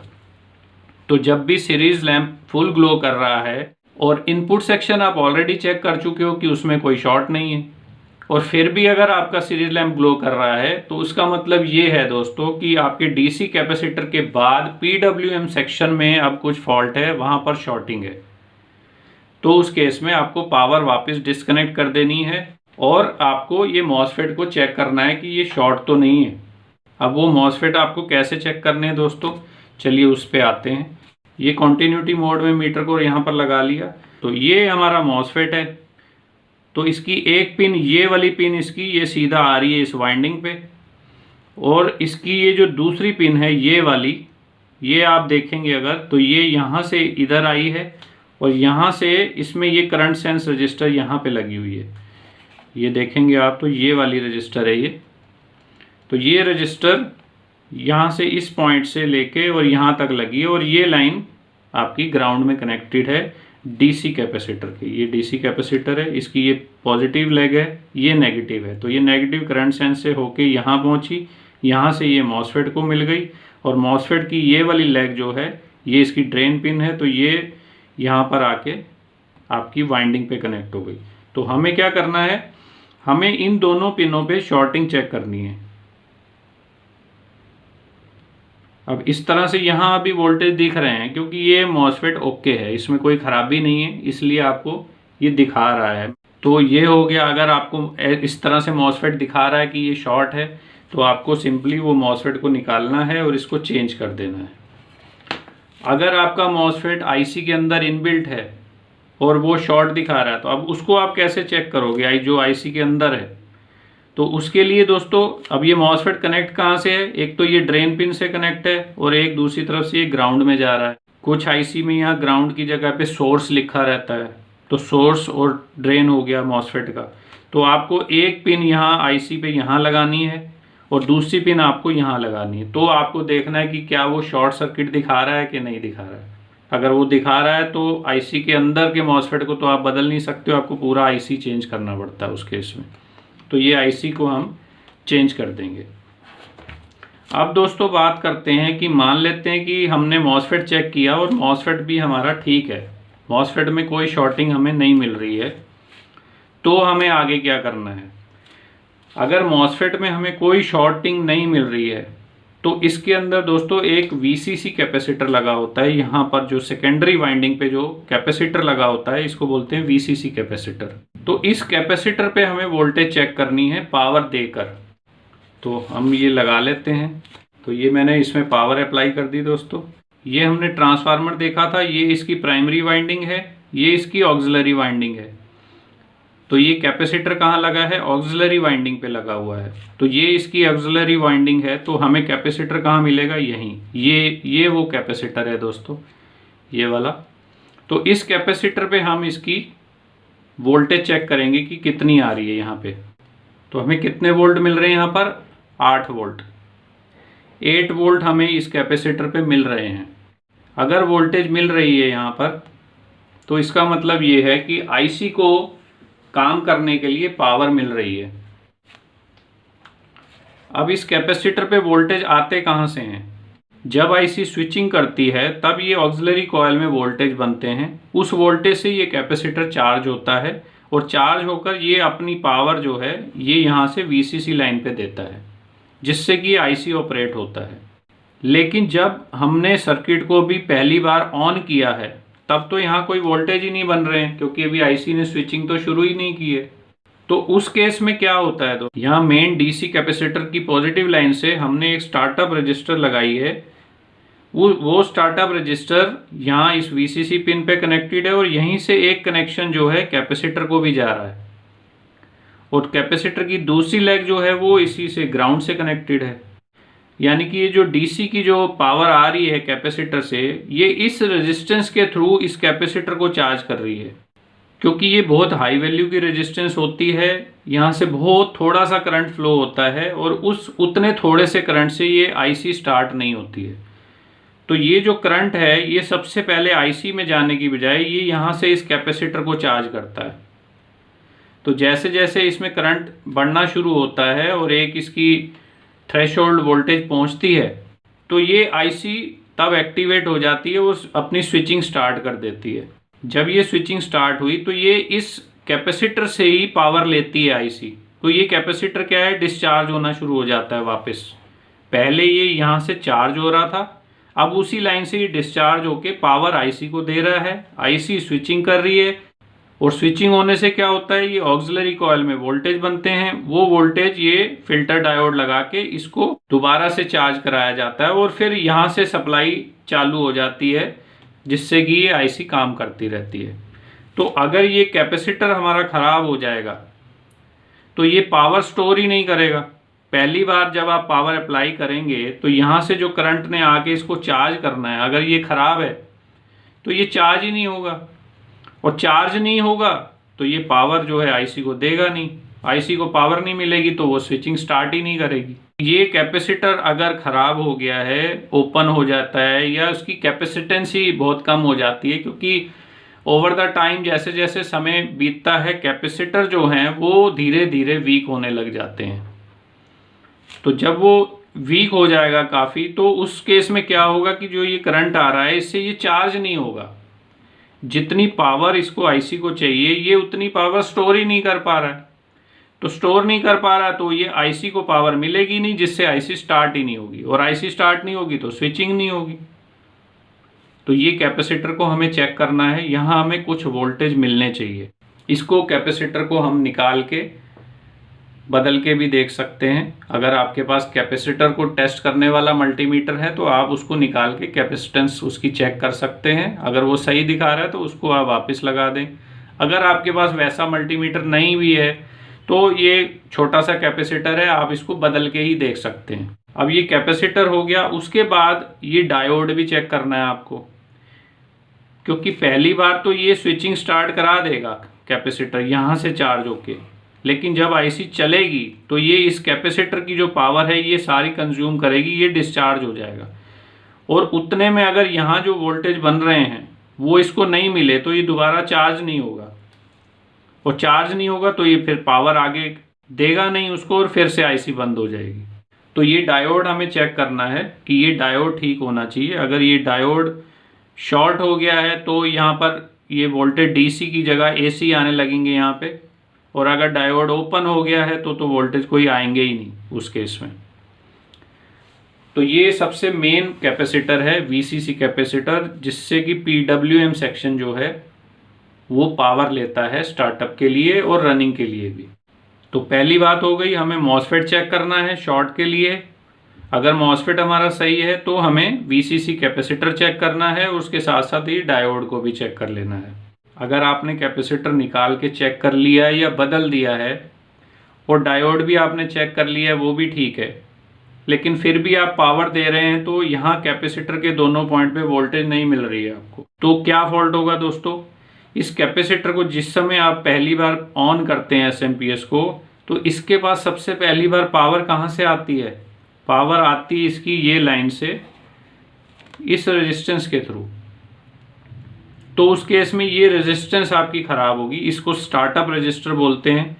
तो जब भी सीरीज लैंप फुल ग्लो कर रहा है और इनपुट सेक्शन आप ऑलरेडी चेक कर चुके हो कि उसमें कोई शॉर्ट नहीं है, और फिर भी अगर आपका सीरीज लैंप ग्लो कर रहा है, तो उसका मतलब ये है दोस्तों कि आपके डीसी कैपेसिटर के बाद PWM सेक्शन में अब कुछ फॉल्ट है, वहां पर शॉर्टिंग है। तो उस केस में आपको पावर वापस डिस्कनेक्ट कर देनी है और आपको ये मॉसफेट को चेक करना है कि ये शॉर्ट तो नहीं है। अब वो मॉसफेट आपको कैसे चेक करने हैं दोस्तों, चलिए उस पे आते हैं। ये कॉन्टिन्यूटी मोड में मीटर को यहाँ पर लगा लिया। तो ये हमारा मॉसफेट है। तो इसकी एक पिन, ये वाली पिन इसकी ये सीधा आ रही है इस वाइंडिंग पे, और इसकी ये जो दूसरी पिन है ये वाली, ये आप देखेंगे अगर तो ये यहाँ से इधर आई है और यहाँ से इसमें ये करंट सेंस रजिस्टर यहाँ पे लगी हुई है। ये देखेंगे आप तो ये वाली रजिस्टर है ये। तो ये रजिस्टर यहाँ से इस पॉइंट से लेके और यहाँ तक लगी है, और ये लाइन आपकी ग्राउंड में कनेक्टेड है डीसी कैपेसिटर के। ये डीसी कैपेसिटर है, इसकी ये पॉजिटिव लेग है, ये नेगेटिव है। तो ये नेगेटिव करंट सेंस से होके यहाँ पहुँची, यहाँ से ये मॉसफेट को मिल गई, और मॉसफेट की ये वाली लेग जो है ये इसकी ड्रेन पिन है। तो ये यहाँ पर आके आपकी वाइंडिंग पे कनेक्ट हो गई। तो हमें क्या करना है, हमें इन दोनों पिनों पे शॉर्टिंग चेक करनी है। अब इस तरह से यहाँ अभी वोल्टेज दिख रहे हैं क्योंकि ये मॉसफेट ओके है, इसमें कोई ख़राबी नहीं है, इसलिए आपको ये दिखा रहा है। तो ये हो गया। अगर आपको इस तरह से मॉसफेट दिखा रहा है कि ये शॉर्ट है, तो आपको सिंपली वो मॉसफेट को निकालना है और इसको चेंज कर देना है। अगर आपका मॉसफेट आईसी के अंदर इनबिल्ट है और वो शॉर्ट दिखा रहा है, तो अब उसको आप कैसे चेक करोगे जो आईसी के अंदर है। तो उसके लिए दोस्तों अब ये मॉसफेट कनेक्ट कहाँ से है, एक तो ये ड्रेन पिन से कनेक्ट है और एक दूसरी तरफ से ये ग्राउंड में जा रहा है। कुछ आईसी में यहाँ ग्राउंड की जगह पे सोर्स लिखा रहता है, तो सोर्स और ड्रेन हो गया मॉसफेट का। तो आपको एक पिन यहाँ आईसी पे यहाँ लगानी है और दूसरी पिन आपको यहाँ लगानी है। तो आपको देखना है कि क्या वो शॉर्ट सर्किट दिखा रहा है कि नहीं दिखा रहा है। अगर वो दिखा रहा है तो आईसी के अंदर के मॉसफेट को तो आप बदल नहीं सकते हो, आपको पूरा आईसी चेंज करना पड़ता है उस केस में। तो ये आईसी को हम चेंज कर देंगे। अब दोस्तों बात करते हैं कि मान लेते हैं कि हमने मॉसफेट चेक किया और मॉसफेट भी हमारा ठीक है, मॉसफेट में कोई शॉर्टिंग हमें नहीं मिल रही है। तो हमें आगे क्या करना है। अगर मॉसफेट में हमें कोई शॉर्टिंग नहीं मिल रही है तो इसके अंदर दोस्तों एक वीसीसी कैपेसिटर लगा होता है। यहाँ पर जो सेकेंडरी वाइंडिंग पे जो कैपेसिटर लगा होता है इसको बोलते हैं वीसीसी कैपेसिटर। तो इस कैपेसिटर पे हमें वोल्टेज चेक करनी है पावर देकर। तो हम ये लगा लेते हैं। तो ये मैंने इसमें पावर अप्लाई कर दी दोस्तों। ये हमने ट्रांसफार्मर देखा था, ये इसकी प्राइमरी वाइंडिंग है, ये इसकी ऑक्सिलरी वाइंडिंग है। तो ये कैपेसिटर कहाँ लगा है, ऑक्सिलरी वाइंडिंग पे लगा हुआ है। तो ये इसकी ऑक्सिलरी वाइंडिंग है, तो हमें कैपेसिटर कहाँ मिलेगा, यहीं। ये वो कैपेसिटर है दोस्तों, ये वाला। तो इस कैपेसिटर पे हम इसकी वोल्टेज चेक करेंगे कि कितनी आ रही है यहाँ पे। तो हमें कितने वोल्ट मिल रहे हैं यहाँ पर, 8 वोल्ट। 8 वोल्ट हमें इस कैपेसिटर पे मिल रहे हैं। अगर वोल्टेज मिल रही है यहाँ पर तो इसका मतलब ये है कि आईसी को काम करने के लिए पावर मिल रही है। अब इस कैपेसिटर पे वोल्टेज आते कहाँ से हैं, जब आईसी स्विचिंग करती है तब ये ऑक्सिलरी कॉइल में वोल्टेज बनते हैं। उस वोल्टेज से ये कैपेसिटर चार्ज होता है और चार्ज होकर ये अपनी पावर जो है ये यहाँ से वीसीसी लाइन पे देता है, जिससे कि आईसी ऑपरेट होता है। लेकिन जब हमने सर्किट को भी पहली बार ऑन किया है तब तो यहाँ कोई वोल्टेज ही नहीं बन रहे हैं, क्योंकि अभी आईसी ने स्विचिंग तो शुरू ही नहीं की है। तो उस केस में क्या होता है, तो यहाँ मेन डीसी कैपेसिटर की पॉजिटिव लाइन से हमने एक स्टार्टअप रजिस्टर लगाई है। वो स्टार्टअप रजिस्टर यहाँ इस वीसीसी पिन पे कनेक्टेड है और यहीं से एक कनेक्शन जो है कैपेसिटर को भी जा रहा है, और कैपेसिटर की दूसरी लेग जो है वो इसी से ग्राउंड से कनेक्टेड है। यानी कि ये जो डीसी की जो पावर आ रही है कैपेसिटर से, ये इस रेजिस्टेंस के थ्रू इस कैपेसिटर को चार्ज कर रही है। क्योंकि ये बहुत हाई वैल्यू की रेजिस्टेंस होती है, यहाँ से बहुत थोड़ा सा करंट फ्लो होता है और उस उतने थोड़े से करंट से ये आईसी स्टार्ट नहीं होती है। तो ये जो करंट है ये सबसे पहले आईसी में जाने की बजाय ये यहाँ से इस कैपेसिटर को चार्ज करता है। तो जैसे जैसे इसमें करंट बढ़ना शुरू होता है और एक इसकी थ्रेशोल्ड वोल्टेज पहुँचती है तो ये आईसी तब एक्टिवेट हो जाती है, वो अपनी स्विचिंग स्टार्ट कर देती है। जब ये स्विचिंग स्टार्ट हुई तो ये इस कैपेसिटर से ही पावर लेती है आईसी। तो ये कैपेसिटर क्या है, डिस्चार्ज होना शुरू हो जाता है वापस। पहले ये यहाँ से चार्ज हो रहा था, अब उसी लाइन से ये डिस्चार्ज होके पावर आईसी को दे रहा है। आईसी स्विचिंग कर रही है और स्विचिंग होने से क्या होता है, ये ऑक्सिलरी कॉइल में वोल्टेज बनते हैं। वो वोल्टेज ये फिल्टर डायोड लगा के इसको दोबारा से चार्ज कराया जाता है और फिर यहाँ से सप्लाई चालू हो जाती है जिससे कि ये आईसी काम करती रहती है। तो अगर ये कैपेसिटर हमारा ख़राब हो जाएगा तो ये पावर स्टोर ही नहीं करेगा। पहली बार जब आप पावर अप्लाई करेंगे तो यहाँ से जो करंट ने आके इसको चार्ज करना है, अगर ये ख़राब है तो ये चार्ज ही नहीं होगा, और चार्ज नहीं होगा तो ये पावर जो है आईसी को देगा नहीं। आईसी को पावर नहीं मिलेगी तो वो स्विचिंग स्टार्ट ही नहीं करेगी। ये कैपेसिटर अगर ख़राब हो गया है, ओपन हो जाता है या उसकी कैपेसिटेंस ही बहुत कम हो जाती है, क्योंकि ओवर द टाइम जैसे जैसे समय बीतता है कैपेसिटर जो हैं वो धीरे धीरे वीक होने लग जाते हैं। तो जब वो वीक हो जाएगा काफ़ी तो उस केस में क्या होगा कि जो ये करंट आ रहा है इससे ये चार्ज नहीं होगा। जितनी पावर इसको आईसी को चाहिए ये उतनी पावर स्टोर ही नहीं कर पा रहा है। तो स्टोर नहीं कर पा रहा तो ये आईसी को पावर मिलेगी नहीं, जिससे आईसी स्टार्ट ही नहीं होगी, और आईसी स्टार्ट नहीं होगी तो स्विचिंग नहीं होगी। तो ये कैपेसिटर को हमें चेक करना है, यहाँ हमें कुछ वोल्टेज मिलने चाहिए। इसको कैपेसिटर को हम निकाल के बदल के भी देख सकते हैं। अगर आपके पास कैपेसिटर को टेस्ट करने वाला मल्टीमीटर है तो आप उसको निकाल के कैपेसिटेंस उसकी चेक कर सकते हैं। अगर वो सही दिखा रहा है तो उसको आप वापस लगा दें। अगर आपके पास वैसा मल्टीमीटर नहीं भी है तो ये छोटा सा कैपेसिटर है, आप इसको बदल के ही देख सकते हैं। अब ये कैपेसिटर हो गया, उसके बाद ये डायोड भी चेक करना है आपको, क्योंकि पहली बार तो ये स्विचिंग स्टार्ट करा देगा कैपेसिटर यहाँ से चार्ज होके, लेकिन जब आईसी चलेगी तो ये इस कैपेसिटर की जो पावर है ये सारी कंज्यूम करेगी, ये डिस्चार्ज हो जाएगा। और उतने में अगर यहाँ जो वोल्टेज बन रहे हैं वो इसको नहीं मिले तो ये दोबारा चार्ज नहीं होगा, और चार्ज नहीं होगा तो ये फिर पावर आगे देगा नहीं उसको, और फिर से आईसी बंद हो जाएगी। तो ये डायोड हमें चेक करना है कि ये डायोड ठीक होना चाहिए। अगर ये डायोड शॉर्ट हो गया है तो यहाँ पर ये वोल्टेज डीसी की जगह एसी आने लगेंगे यहाँ पे, और अगर डायोड ओपन हो गया है तो वोल्टेज कोई आएंगे ही नहीं उस केस में। तो ये सबसे मेन कैपेसिटर है वीसीसी कैपेसिटर, जिससे कि पीडब्ल्यूएम सेक्शन जो है वो पावर लेता है स्टार्टअप के लिए और रनिंग के लिए भी। तो पहली बात हो गई, हमें मॉसफेट चेक करना है शॉर्ट के लिए। अगर मॉसफेट हमारा सही है तो हमें वीसीसी कैपेसिटर चेक करना है, उसके साथ साथ ही डायोड को भी चेक कर लेना है। अगर आपने कैपेसिटर निकाल के चेक कर लिया है या बदल दिया है और डायोड भी आपने चेक कर लिया है वो भी ठीक है, लेकिन फिर भी आप पावर दे रहे हैं तो यहाँ कैपेसिटर के दोनों पॉइंट पे वोल्टेज नहीं मिल रही है आपको, तो क्या फॉल्ट होगा दोस्तों। इस कैपेसिटर को जिस समय आप पहली बार ऑन करते हैं एसएमपीएस को, तो इसके पास सबसे पहली बार पावर कहाँ से आती है, पावर आती है इसकी ये लाइन से, इस रेजिस्टेंस के थ्रू। तो उस केस में ये रेजिस्टेंस आपकी ख़राब होगी, इसको स्टार्टअप रजिस्टर बोलते हैं।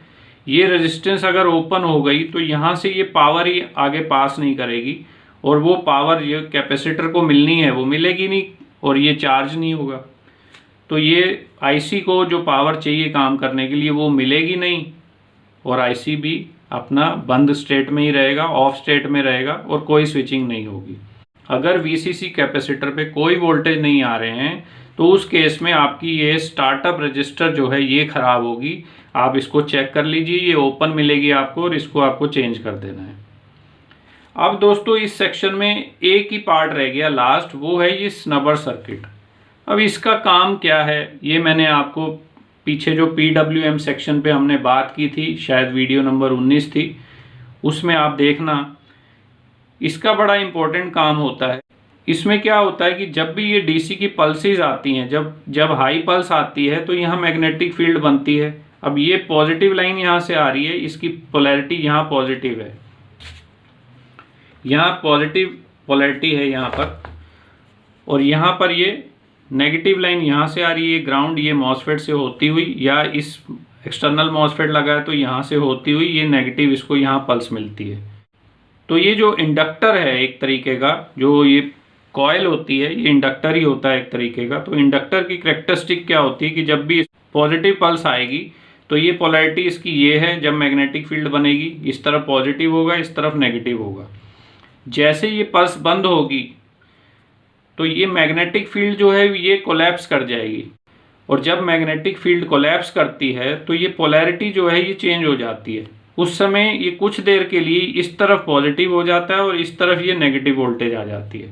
ये रेजिस्टेंस अगर ओपन हो गई तो यहाँ से ये पावर ही आगे पास नहीं करेगी, और वो पावर ये कैपेसिटर को मिलनी है वो मिलेगी नहीं, और ये चार्ज नहीं होगा। तो ये आईसी को जो पावर चाहिए काम करने के लिए वो मिलेगी नहीं, और आईसी भी अपना बंद स्टेट में ही रहेगा, ऑफ स्टेट में रहेगा, और कोई स्विचिंग नहीं होगी। अगर वीसीसी कैपेसिटर पे कोई वोल्टेज नहीं आ रहे हैं तो उस केस में आपकी ये स्टार्टअप रजिस्टर जो है ये ख़राब होगी। आप इसको चेक कर लीजिए, ये ओपन मिलेगी आपको, और इसको आपको चेंज कर देना है। अब दोस्तों इस सेक्शन में एक ही पार्ट रह गया लास्ट, वो है ये स्नबर सर्किट। अब इसका काम क्या है ये मैंने आपको पीछे जो पीडब्ल्यूएम सेक्शन पे हमने बात की थी, शायद वीडियो नंबर 19 थी, उसमें आप देखना। इसका बड़ा इम्पोर्टेंट काम होता है। इसमें क्या होता है कि जब भी ये डीसी की पल्सेस आती हैं, जब हाई पल्स आती है तो यहाँ मैग्नेटिक फील्ड बनती है। अब ये पॉजिटिव लाइन यहाँ से आ रही है, इसकी पोलैरिटी यहाँ पॉजिटिव है, यहाँ पॉजिटिव पोलैरिटी है यहाँ पर, और यहाँ पर ये नेगेटिव लाइन यहाँ से आ रही है, ग्राउंड ये मॉसफेट से होती हुई, या इस एक्सटर्नल मॉसफेट लगा है तो यहाँ से होती हुई ये नेगेटिव इसको यहाँ पल्स मिलती है। तो ये जो इंडक्टर है एक तरीके का, जो ये कॉइल होती है ये इंडक्टर ही होता है एक तरीके का। तो इंडक्टर की कैरेक्टरिस्टिक क्या होती है कि जब भी पॉजिटिव पल्स आएगी तो ये पोलैरिटी इसकी ये है, जब मैग्नेटिक फील्ड बनेगी इस तरफ पॉजिटिव होगा, इस तरफ नेगेटिव होगा। जैसे ये पल्स बंद होगी तो ये मैग्नेटिक फील्ड जो है ये कोलैप्स कर जाएगी, और जब मैग्नेटिक फील्ड कोलैप्स करती है तो ये पोलैरिटी जो है ये चेंज हो जाती है। उस समय ये कुछ देर के लिए इस तरफ पॉजिटिव हो जाता है और इस तरफ ये नेगेटिव वोल्टेज आ जाती है।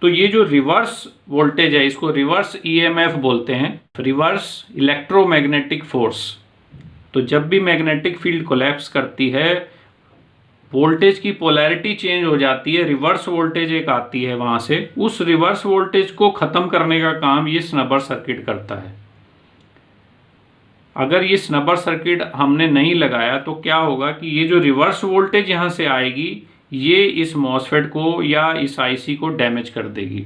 तो ये जो रिवर्स वोल्टेज है इसको रिवर्स ईएमएफ बोलते हैं, रिवर्स इलेक्ट्रोमैग्नेटिक फोर्स। तो जब भी मैग्नेटिक फील्ड कोलैप्स करती है वोल्टेज की पोलैरिटी चेंज हो जाती है, रिवर्स वोल्टेज एक आती है वहां से, उस रिवर्स वोल्टेज को खत्म करने का काम ये स्नबर सर्किट करता है। अगर ये स्नबर सर्किट हमने नहीं लगाया तो क्या होगा कि ये जो रिवर्स वोल्टेज यहाँ से आएगी ये इस मॉसफेट को या इस आईसी को डैमेज कर देगी।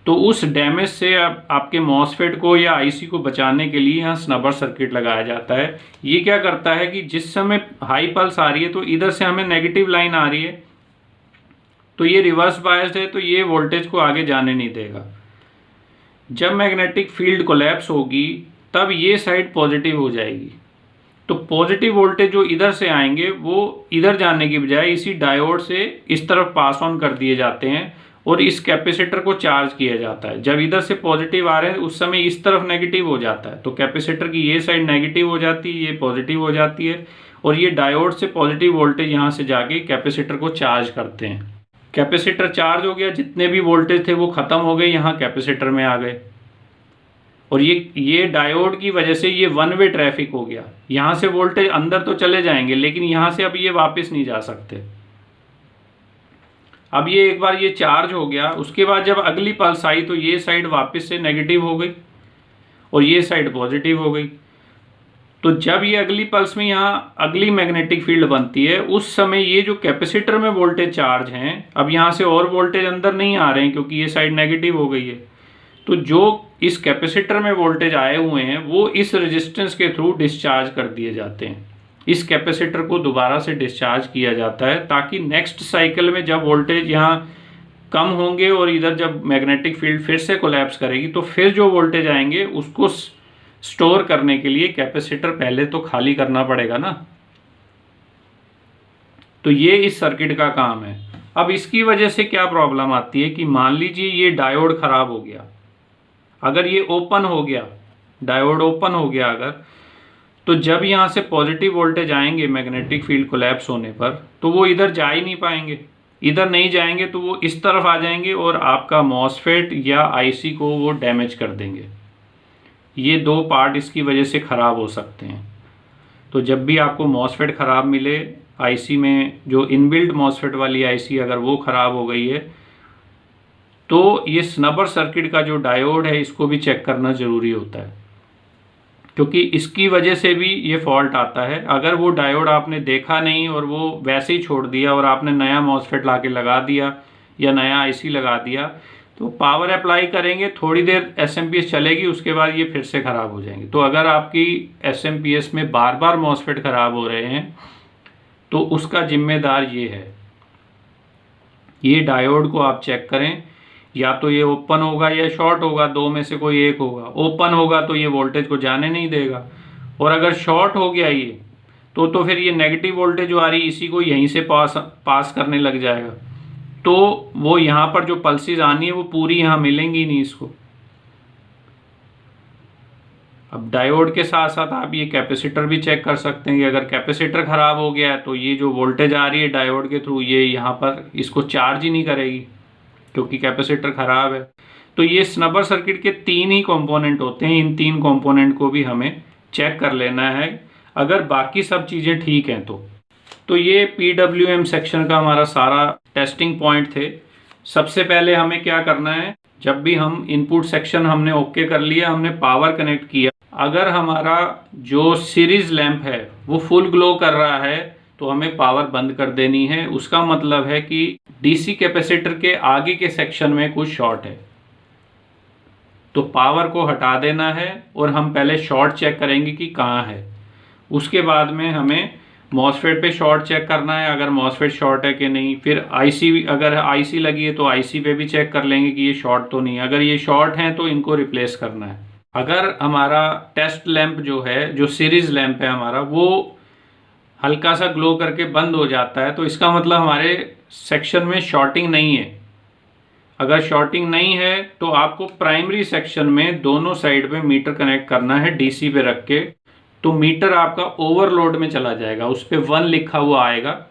तो उस डैमेज से आपके मॉसफेट को या आईसी को बचाने के लिए यहाँ स्नबर सर्किट लगाया जाता है। ये क्या करता है कि जिस समय हाई पल्स आ रही है तो इधर से हमें नेगेटिव लाइन आ रही है, तो ये रिवर्स बायस्ड है तो ये वोल्टेज को आगे जाने नहीं देगा। जब मैग्नेटिक फील्ड कोलैप्स होगी तब ये साइड पॉजिटिव हो जाएगी, तो पॉजिटिव वोल्टेज जो इधर से आएंगे वो इधर जाने की बजाय इसी डायोड से इस तरफ पास ऑन कर दिए जाते हैं और इस कैपेसिटर को चार्ज किया जाता है। जब इधर से पॉजिटिव आ रहे हैं उस समय इस तरफ नेगेटिव हो जाता है, तो कैपेसिटर की ये साइड नेगेटिव हो जाती है, ये पॉजिटिव हो जाती है, और ये डायोड से पॉजिटिव वोल्टेज यहाँ से जाके कैपेसिटर को चार्ज करते हैं। कैपेसिटर चार्ज हो गया, जितने भी वोल्टेज थे वो खत्म हो गए, यहाँ कैपेसिटर में आ गए, और ये डायोड की वजह से ये वन वे ट्रैफिक हो गया। यहाँ से वोल्टेज अंदर तो चले जाएंगे लेकिन यहाँ से अब ये वापस नहीं जा सकते। अब ये एक बार ये चार्ज हो गया, उसके बाद जब अगली पल्स आई तो ये साइड वापस से नेगेटिव हो गई और ये साइड पॉजिटिव हो गई। तो जब ये अगली पल्स में यहाँ अगली मैग्नेटिक फील्ड बनती है उस समय ये जो कैपेसिटर में वोल्टेज चार्ज हैं, अब यहाँ से और वोल्टेज अंदर नहीं आ रहे हैं क्योंकि ये साइड नेगेटिव हो गई है। तो जो इस कैपेसिटर में वोल्टेज आए हुए हैं वो इस रेजिस्टेंस के थ्रू डिस्चार्ज कर दिए जाते हैं। इस कैपेसिटर को दोबारा से डिस्चार्ज किया जाता है ताकि नेक्स्ट साइकिल में जब वोल्टेज यहाँ कम होंगे और इधर जब मैग्नेटिक फील्ड फिर से कोलैप्स करेगी तो फिर जो वोल्टेज आएंगे उसको स्टोर करने के लिए कैपेसिटर पहले तो खाली करना पड़ेगा ना। तो ये इस सर्किट का काम है। अब इसकी वजह से क्या प्रॉब्लम आती है कि मान लीजिए ये डायोड खराब हो गया, अगर ये ओपन हो गया, डायोड ओपन हो गया अगर, तो जब यहाँ से पॉजिटिव वोल्टेज आएंगे मैग्नेटिक फील्ड कोलैप्स होने पर तो वो इधर जा ही नहीं पाएंगे। इधर नहीं जाएंगे तो वो इस तरफ आ जाएंगे और आपका मॉसफेट या आईसी को वो डैमेज कर देंगे। ये दो पार्ट इसकी वजह से ख़राब हो सकते हैं। तो जब भी आपको मॉसफेट ख़राब मिले आईसी में, जो इनबिल्ट मॉसफेट वाली आईसी अगर वो ख़राब हो गई है तो ये स्नबर सर्किट का जो डायोड है इसको भी चेक करना ज़रूरी होता है, क्योंकि इसकी वजह से भी ये फॉल्ट आता है। अगर वो डायोड आपने देखा नहीं और वो वैसे ही छोड़ दिया और आपने नया मॉसफेट ला के लगा दिया या नया आईसी लगा दिया तो पावर अप्लाई करेंगे, थोड़ी देर एसएमपीएस चलेगी, उसके बाद ये फिर से ख़राब हो जाएंगे। तो अगर आपकी एसएमपीएस में बार बार मॉसफेट ख़राब हो रहे हैं तो उसका जिम्मेदार ये है। ये डायोड को आप चेक करें, या तो ये ओपन होगा या शॉर्ट होगा, दो में से कोई एक होगा। ओपन होगा तो ये वोल्टेज को जाने नहीं देगा, और अगर शॉर्ट हो गया ये तो फिर ये नेगेटिव वोल्टेज जो आ रही है इसी को यहीं से पास करने लग जाएगा। तो वो यहाँ पर जो पल्सेस आनी है वो पूरी यहाँ मिलेंगी नहीं इसको। अब डायोड के साथ साथ आप ये कैपेसिटर भी चेक कर सकते हैं कि अगर कैपेसिटर ख़राब हो गया है तो ये जो वोल्टेज आ रही है डायोड के थ्रू ये यहाँ पर इसको चार्ज ही नहीं करेगी क्योंकि कैपेसिटर ख़राब है। तो ये स्नबर सर्किट के तीन ही कंपोनेंट होते हैं, इन तीन कंपोनेंट को भी हमें चेक कर लेना है अगर बाकी सब चीज़ें ठीक हैं तो ये PWM सेक्शन का हमारा सारा टेस्टिंग पॉइंट थे। सबसे पहले हमें क्या करना है, जब भी हम इनपुट सेक्शन हमने ओके कर लिया, हमने पावर कनेक्ट किया, अगर हमारा जो सीरीज लैंप है वो फुल ग्लो कर रहा है तो हमें पावर बंद कर देनी है। उसका मतलब है कि डीसी कैपेसिटर के आगे के सेक्शन में कुछ शॉर्ट है, तो पावर को हटा देना है और हम पहले शॉर्ट चेक करेंगे कि कहाँ है। उसके बाद में हमें मॉसफेट पे शॉर्ट चेक करना है, अगर मॉसफेट शॉर्ट है कि नहीं। फिर आईसी, अगर आईसी लगी है तो आईसी पे भी चेक कर लेंगे कि ये शॉर्ट तो नहीं है। अगर ये शॉर्ट है तो इनको रिप्लेस करना है। अगर हमारा टेस्ट लैंप जो है, जो सीरीज लैंप है हमारा, वो हल्का सा ग्लो करके बंद हो जाता है, तो इसका मतलब हमारे सेक्शन में शॉर्टिंग नहीं है। अगर शॉर्टिंग नहीं है तो आपको प्राइमरी सेक्शन में दोनों साइड पे मीटर कनेक्ट करना है डीसी पे रख के, तो मीटर आपका ओवरलोड में चला जाएगा, उस पर 1 लिखा हुआ आएगा।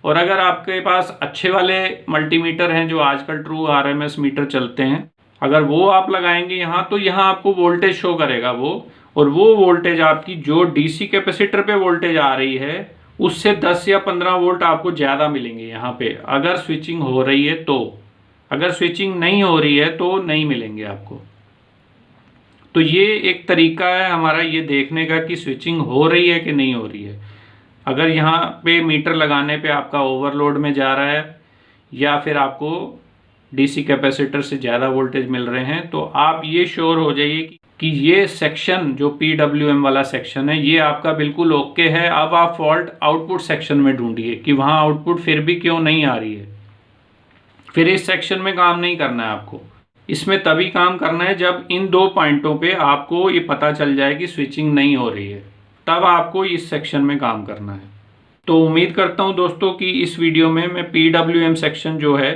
और अगर आपके पास अच्छे वाले मल्टीमीटर हैं जो आजकल ट्रू आरएमएस मीटर चलते हैं, अगर वो आप लगाएंगे यहाँ, तो यहाँ आपको वोल्टेज शो करेगा वो, और वो वोल्टेज आपकी जो डीसी कैपेसिटर पे वोल्टेज आ रही है उससे 10 या 15 वोल्ट आपको ज़्यादा मिलेंगे यहाँ पे, अगर स्विचिंग हो रही है तो। अगर स्विचिंग नहीं हो रही है तो नहीं मिलेंगे आपको। तो ये एक तरीका है हमारा ये देखने का कि स्विचिंग हो रही है कि नहीं हो रही है। अगर यहाँ पे मीटर लगाने पे आपका ओवरलोड में जा रहा है या फिर आपको डीसी कैपेसिटर से ज़्यादा वोल्टेज मिल रहे हैं, तो आप ये श्योर हो जाइए कि ये सेक्शन जो PWM वाला सेक्शन है ये आपका बिल्कुल ओके है। अब आप फॉल्ट आउटपुट सेक्शन में ढूंढिए कि वहाँ आउटपुट फिर भी क्यों नहीं आ रही है। फिर इस सेक्शन में काम नहीं करना है आपको, इसमें तभी काम करना है जब इन 2 पॉइंटों पे आपको ये पता चल जाए कि स्विचिंग नहीं हो रही है, तब आपको इस सेक्शन में काम करना है। तो उम्मीद करता हूँ दोस्तों कि इस वीडियो में मैं PWM सेक्शन जो है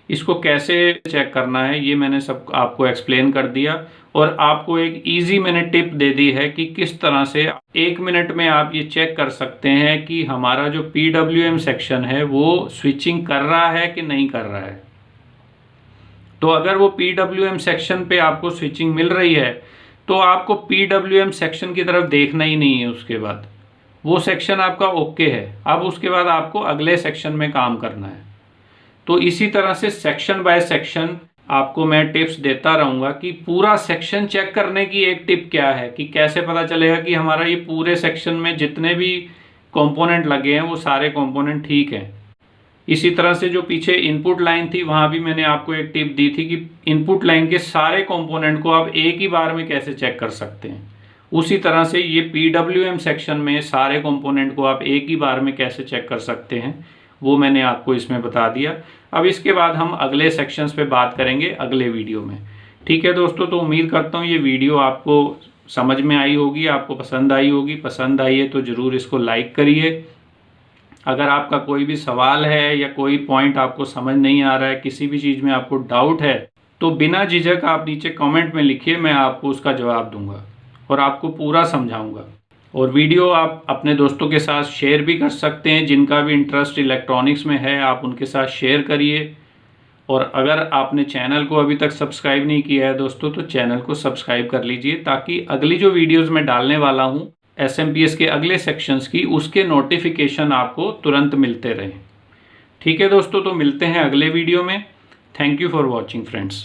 इसको कैसे चेक करना है ये मैंने सब आपको एक्सप्लेन कर दिया, और आपको एक इजी मैंने टिप दे दी है कि किस तरह से 1 मिनट में आप ये चेक कर सकते हैं कि हमारा जो PWM सेक्शन है वो स्विचिंग कर रहा है कि नहीं कर रहा है। तो अगर वो PWM सेक्शन पे आपको स्विचिंग मिल रही है तो आपको PWM सेक्शन की तरफ देखना ही नहीं है। उसके बाद वो सेक्शन आपका ओके है। अब उसके बाद आपको अगले सेक्शन में काम करना है। तो इसी तरह से सेक्शन बाय सेक्शन आपको मैं टिप्स देता रहूँगा कि पूरा सेक्शन चेक करने की एक टिप क्या है कि कैसे पता चलेगा कि हमारा ये पूरे सेक्शन में जितने भी कंपोनेंट लगे हैं वो सारे कंपोनेंट ठीक हैं। इसी तरह से जो पीछे इनपुट लाइन थी वहाँ भी मैंने आपको एक टिप दी थी कि इनपुट लाइन के सारे कंपोनेंट को आप एक ही बार में कैसे चेक कर सकते हैं। उसी तरह से ये PWM सेक्शन में सारे कंपोनेंट को आप एक ही बार में कैसे चेक कर सकते हैं वो मैंने आपको इसमें बता दिया। अब इसके बाद हम अगले सेक्शंस पे बात करेंगे अगले वीडियो में। ठीक है दोस्तों, तो उम्मीद करता हूँ ये वीडियो आपको समझ में आई होगी, आपको पसंद आई होगी। पसंद आई है तो ज़रूर इसको लाइक करिए। अगर आपका कोई भी सवाल है या कोई पॉइंट आपको समझ नहीं आ रहा है, किसी भी चीज़ में आपको डाउट है, तो बिना झिझक आप नीचे कमेंट में लिखिए, मैं आपको उसका जवाब दूंगा और आपको पूरा समझाऊंगा। और वीडियो आप अपने दोस्तों के साथ शेयर भी कर सकते हैं, जिनका भी इंटरेस्ट इलेक्ट्रॉनिक्स में है आप उनके साथ शेयर करिए। और अगर आपने चैनल को अभी तक सब्सक्राइब नहीं किया है दोस्तों, तो चैनल को सब्सक्राइब कर लीजिए ताकि अगली जो वीडियोज़ मैं डालने वाला हूँ SMPS के अगले सेक्शंस की, उसके नोटिफिकेशन आपको तुरंत मिलते रहें। ठीक है दोस्तों, तो मिलते हैं अगले वीडियो में। Thank you for watching friends.